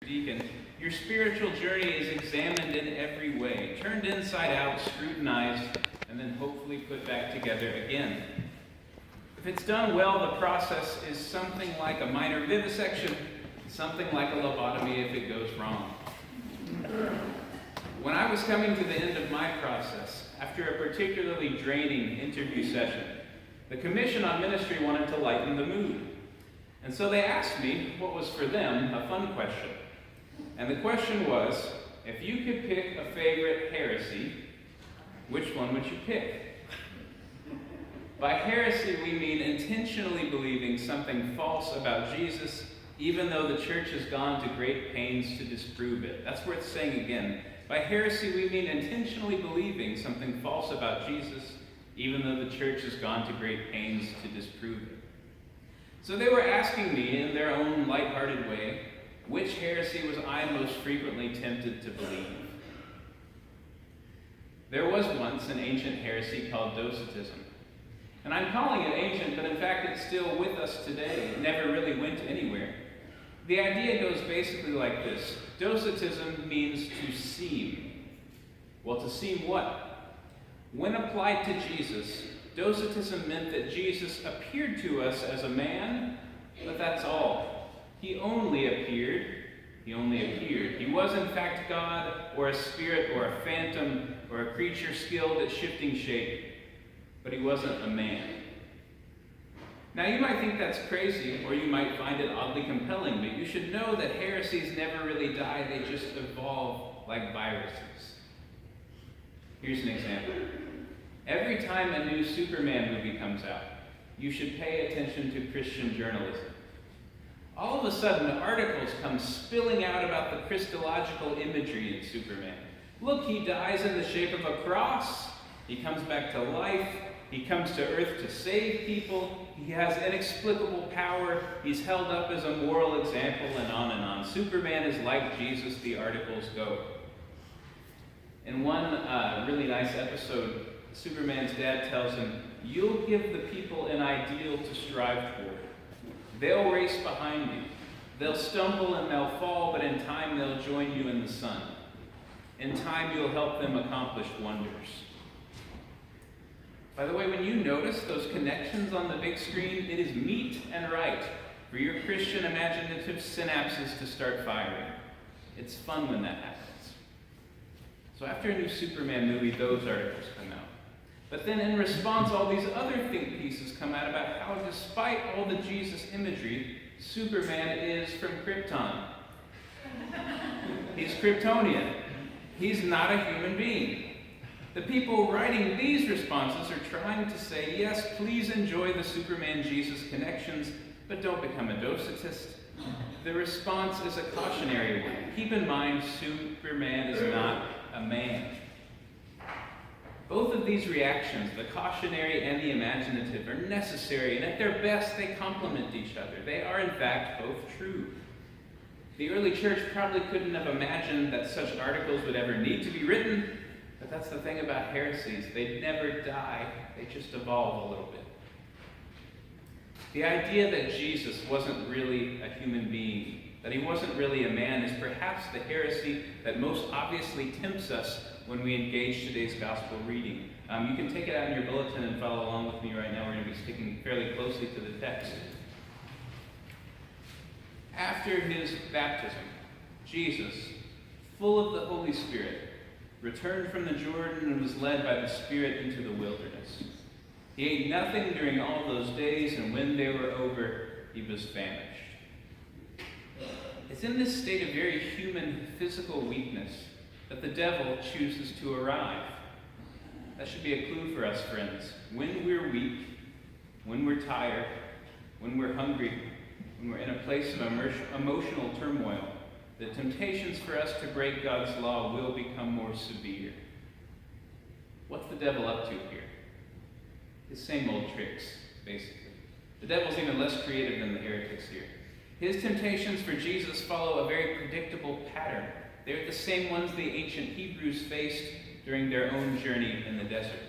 deacon, your spiritual journey is examined in every way, turned inside out, scrutinized, and then hopefully put back together again. If it's done well, the process is something like a minor vivisection, something like a lobotomy if it goes wrong. When I was coming to the end of my process, after a particularly draining interview session, the Commission on Ministry wanted to lighten the mood. And so they asked me what was for them a fun question. And the question was, if you could pick a favorite heresy, which one would you pick? By heresy, we mean intentionally believing something false about Jesus, even though the church has gone to great pains to disprove it. That's worth saying again. By heresy, we mean intentionally believing something false about Jesus, even though the church has gone to great pains to disprove it. So they were asking me, in their own lighthearted way, which heresy was I most frequently tempted to believe? There was once an ancient heresy called Docetism. And I'm calling it ancient, but in fact it's still with us today. It never really went anywhere. The idea goes basically like this. Docetism means to seem. Well, to seem what? When applied to Jesus, Docetism meant that Jesus appeared to us as a man, but that's all. He only appeared. He only appeared. He was in fact God, or a spirit, or a phantom, or a creature skilled at shifting shape, but he wasn't a man. Now you might think that's crazy, or you might find it oddly compelling, but you should know that heresies never really die, they just evolve like viruses. Here's an example. Every time a new Superman movie comes out, you should pay attention to Christian journalism. All of a sudden, articles come spilling out about the Christological imagery in Superman. Look, he dies in the shape of a cross. He comes back to life. He comes to earth to save people. He has inexplicable power. He's held up as a moral example, and on and on. Superman is like Jesus, the articles go. In one really nice episode, Superman's dad tells him, "You'll give the people an ideal to strive toward. They'll race behind you. They'll stumble and they'll fall, but in time they'll join you in the sun. In time you'll help them accomplish wonders." By the way, when you notice those connections on the big screen, it is meet and right for your Christian imaginative synapses to start firing. It's fun when that happens. So after a new Superman movie, those articles come out. But then in response, all these other think pieces come out about how, despite all the Jesus imagery, Superman is from Krypton. He's Kryptonian. He's not a human being. The people writing these responses are trying to say, yes, please enjoy the Superman-Jesus connections, but don't become a Docetist. The response is a cautionary one. Keep in mind, Superman is not a man. Both of these reactions, the cautionary and the imaginative, are necessary, and at their best, they complement each other. They are, in fact, both true. The early church probably couldn't have imagined that such articles would ever need to be written, but that's the thing about heresies. They never die, they just evolve a little bit. The idea that Jesus wasn't really a human being, that he wasn't really a man, is perhaps the heresy that most obviously tempts us when we engage today's gospel reading. You can take it out in your bulletin and follow along with me right now. We're going to be sticking fairly closely to the text. After his baptism, Jesus, full of the Holy Spirit, returned from the Jordan and was led by the Spirit into the wilderness. He ate nothing during all those days, and when they were over, he was famished. It's in this state of very human physical weakness that the devil chooses to arrive. That should be a clue for us, friends. When we're weak, when we're tired, when we're hungry, when we're in a place of emotional turmoil, the temptations for us to break God's law will become more severe. What's the devil up to here? His same old tricks, basically. The devil's even less creative than the heretics here. His temptations for Jesus follow a very predictable pattern. They're the same ones the ancient Hebrews faced during their own journey in the desert.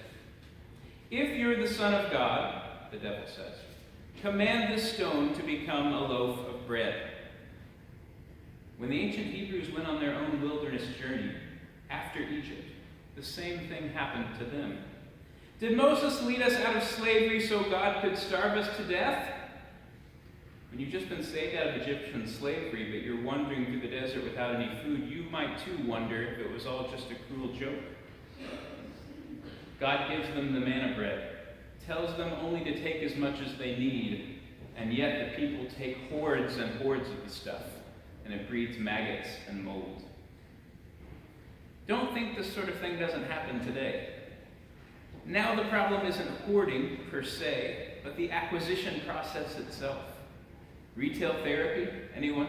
If you're the Son of God, the devil says, command this stone to become a loaf of bread. When the ancient Hebrews went on their own wilderness journey after Egypt, the same thing happened to them. Did Moses lead us out of slavery so God could starve us to death? When you've just been saved out of Egyptian slavery, but you're wandering through the desert without any food, you might too wonder if it was all just a cruel joke. God gives them the manna bread, tells them only to take as much as they need, and yet the people take hordes and hordes of the stuff, and it breeds maggots and mold. Don't think this sort of thing doesn't happen today. Now the problem isn't hoarding per se, but the acquisition process itself. Retail therapy, anyone?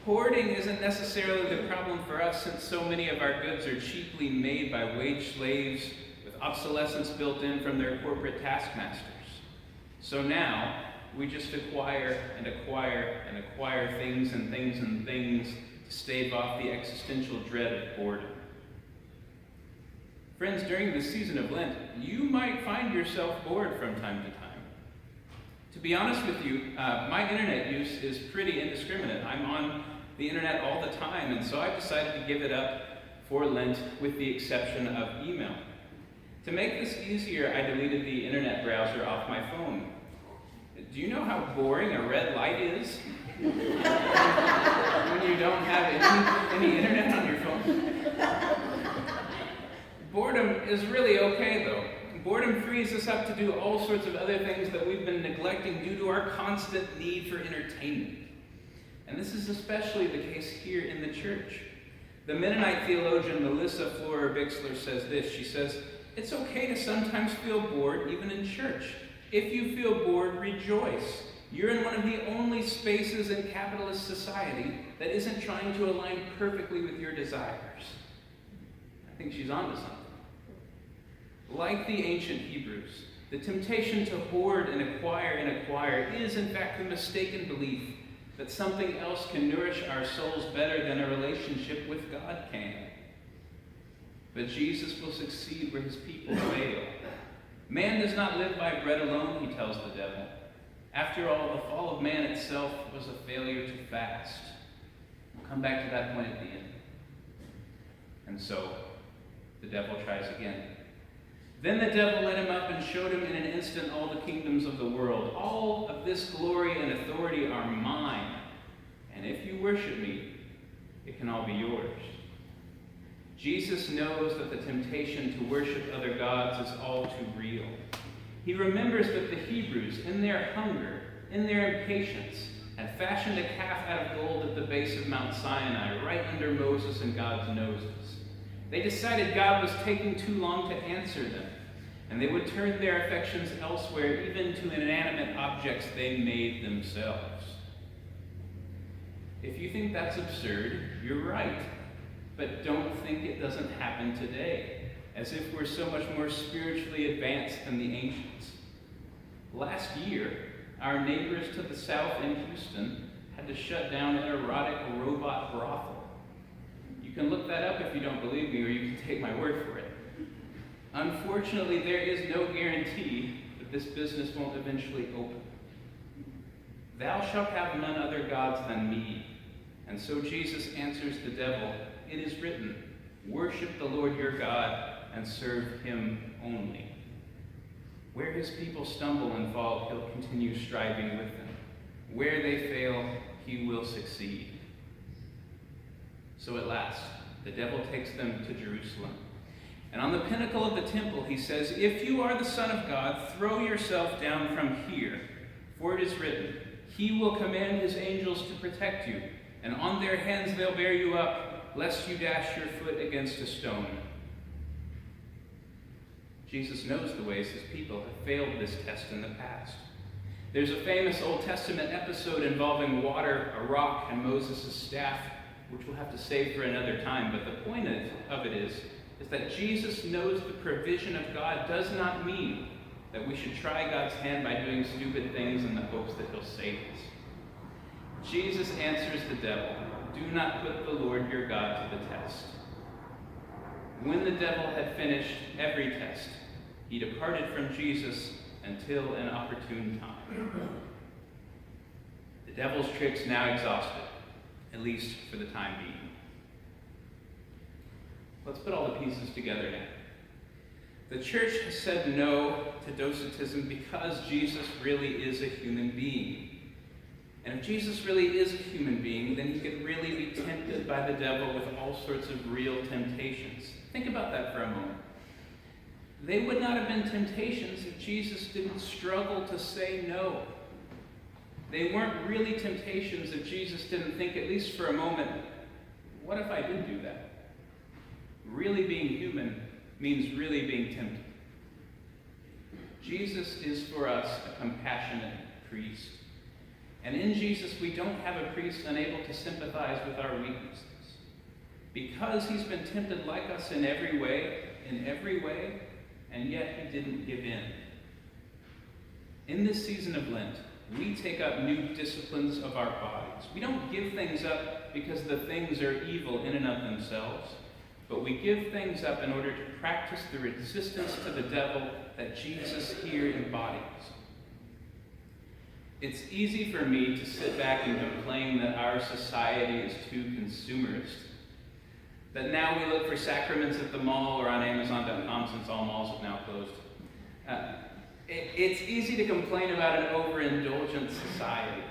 Hoarding isn't necessarily the problem for us, since so many of our goods are cheaply made by wage slaves with obsolescence built in from their corporate taskmasters. So now, we just acquire and acquire and acquire things and things and things to stave off the existential dread of boredom. Friends, during the season of Lent, you might find yourself bored from time to time. To be honest with you, my internet use is pretty indiscriminate. I'm on the internet all the time, and so I've decided to give it up for Lent with the exception of email. To make this easier, I deleted the internet browser off my phone. Do you know how boring a red light is? When you don't have any internet on your phone? Boredom is really okay, though. Boredom frees us up to do all sorts of other things that we've been neglecting due to our constant need for entertainment. And this is especially the case here in the church. The Mennonite theologian Melissa Florer-Bixler says this. She says, "It's okay to sometimes feel bored even in church. If you feel bored, rejoice. You're in one of the only spaces in capitalist society that isn't trying to align perfectly with your desires." I think she's onto something. Like the ancient Hebrews, the temptation to hoard and acquire is in fact the mistaken belief that something else can nourish our souls better than a relationship with God can. But Jesus will succeed where his people fail. Man does not live by bread alone, he tells the devil. After all, the fall of man itself was a failure to fast. We'll come back to that point at the end. And so, the devil tries again. Then the devil led him up and showed him in an instant all the kingdoms of the world. All of this glory and authority are mine. And if you worship me, it can all be yours. Jesus knows that the temptation to worship other gods is all too real. He remembers that the Hebrews, in their hunger, in their impatience, had fashioned a calf out of gold at the base of Mount Sinai, right under Moses and God's noses. They decided God was taking too long to answer them, and they would turn their affections elsewhere, even to inanimate objects they made themselves. If you think that's absurd, you're right. But don't think it doesn't happen today, as if we're so much more spiritually advanced than the ancients. Last year, our neighbors to the south in Houston had to shut down an erotic robot brothel. You can look that up if you don't believe me, or you can take my word for it. Unfortunately, there is no guarantee that this business won't eventually open. Thou shalt have none other gods than me. And so Jesus answers the devil, "It is written, worship the Lord your God and serve him only." Where his people stumble and fall, he'll continue striving with them. Where they fail, he will succeed. So at last, the devil takes them to Jerusalem. And on the pinnacle of the temple, he says, "If you are the Son of God, throw yourself down from here. For it is written, he will command his angels to protect you, and on their hands they'll bear you up, lest you dash your foot against a stone." Jesus knows the ways his people have failed this test in the past. There's a famous Old Testament episode involving water, a rock, and Moses' staff, which we'll have to save for another time. But the point of it is that Jesus knows the provision of God does not mean that we should try God's hand by doing stupid things in the hopes that he'll save us. Jesus answers the devil, "Do not put the Lord your God to the test." When the devil had finished every test, he departed from Jesus until an opportune time. The devil's tricks now exhausted. at least for the time being. Let's put all the pieces together now. The church has said no to docetism because Jesus really is a human being. And if Jesus really is a human being, then he could really be tempted by the devil with all sorts of real temptations. Think about that for a moment. They would not have been temptations if Jesus didn't struggle to say no. They weren't really temptations if Jesus didn't think, at least for a moment, what if I did do that? Really being human means really being tempted. Jesus is for us a compassionate priest. And in Jesus, we don't have a priest unable to sympathize with our weaknesses. Because he's been tempted like us in every way, and yet he didn't give in. In this season of Lent, we take up new disciplines of our bodies. We don't give things up because the things are evil in and of themselves, but we give things up in order to practice the resistance to the devil that Jesus here embodies. It's easy for me to sit back and complain that our society is too consumerist, that now we look for sacraments at the mall or on Amazon.com since all malls have now closed. It's easy to complain about an overindulgent society,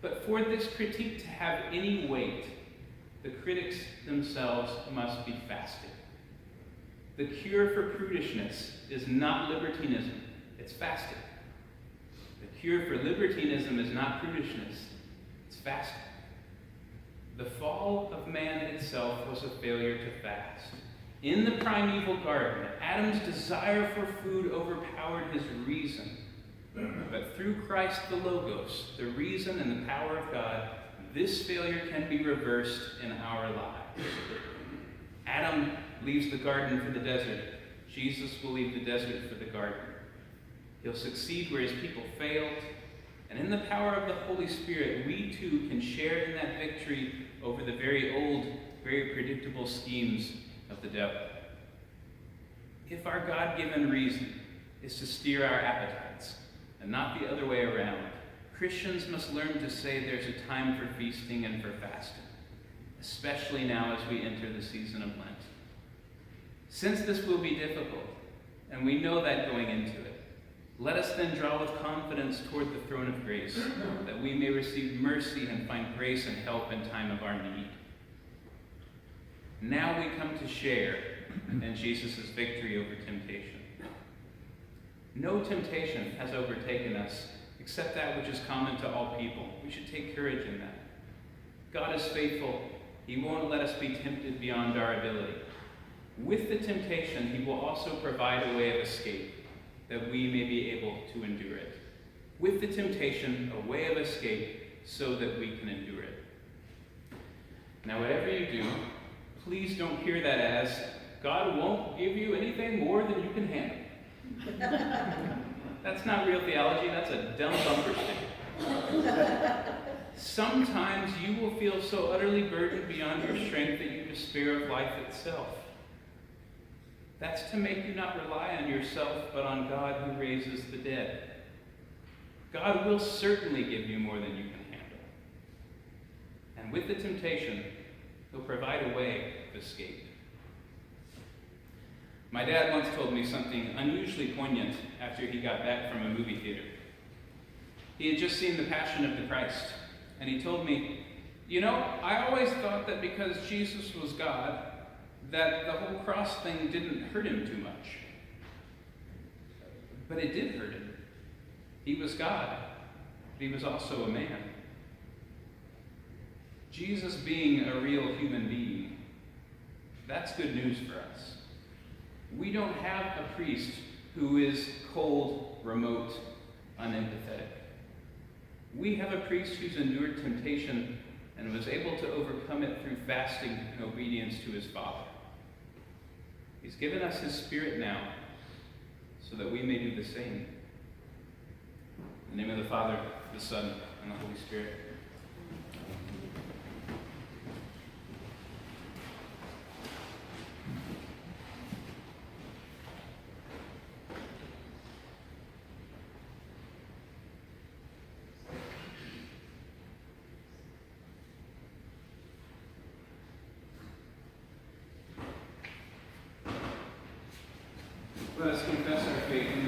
but for this critique to have any weight, the critics themselves must be fasting. The cure for prudishness is not libertinism, it's fasting. The cure for libertinism is not prudishness, it's fasting. The fall of man itself was a failure to fast. In the primeval garden, Adam's desire for food overpowered his reason. But through Christ the Logos, the reason and the power of God, this failure can be reversed in our lives. Adam leaves the garden for the desert. Jesus will leave the desert for the garden. He'll succeed where his people failed. And in the power of the Holy Spirit, we too can share in that victory over the very old, very predictable schemes of the devil. If our God-given reason is to steer our appetites, and not the other way around, Christians must learn to say there's a time for feasting and for fasting, especially now as we enter the season of Lent. Since this will be difficult, and we know that going into it, let us then draw with confidence toward the throne of grace, that we may receive mercy and find grace and help in time of our need. Now we come to share in Jesus' victory over temptation. No temptation has overtaken us except that which is common to all people. We should take courage in that. God is faithful. He won't let us be tempted beyond our ability. With the temptation, he will also provide a way of escape, that we may be able to endure it. With the temptation, a way of escape so that we can endure it. Now, whatever you do, please don't hear that as, God won't give you anything more than you can handle. That's not real theology, that's a dumb bumper sticker. Sometimes you will feel so utterly burdened beyond your strength that you despair of life itself. That's to make you not rely on yourself, but on God who raises the dead. God will certainly give you more than you can handle. And with the temptation, he'll provide a way of escape. My dad once told me something unusually poignant after he got back from a movie theater. He had just seen The Passion of the Christ, and he told me, you know, I always thought that because Jesus was God, that the whole cross thing didn't hurt him too much. But it did hurt him. He was God, but he was also a man. Jesus being a real human being, that's good news for us. We don't have a priest who is cold, remote, unempathetic. We have a priest who's endured temptation and was able to overcome it through fasting and obedience to his Father. He's given us his Spirit now so that we may do the same. In the name of the Father, the Son, and the Holy Spirit. Let us confess our faith in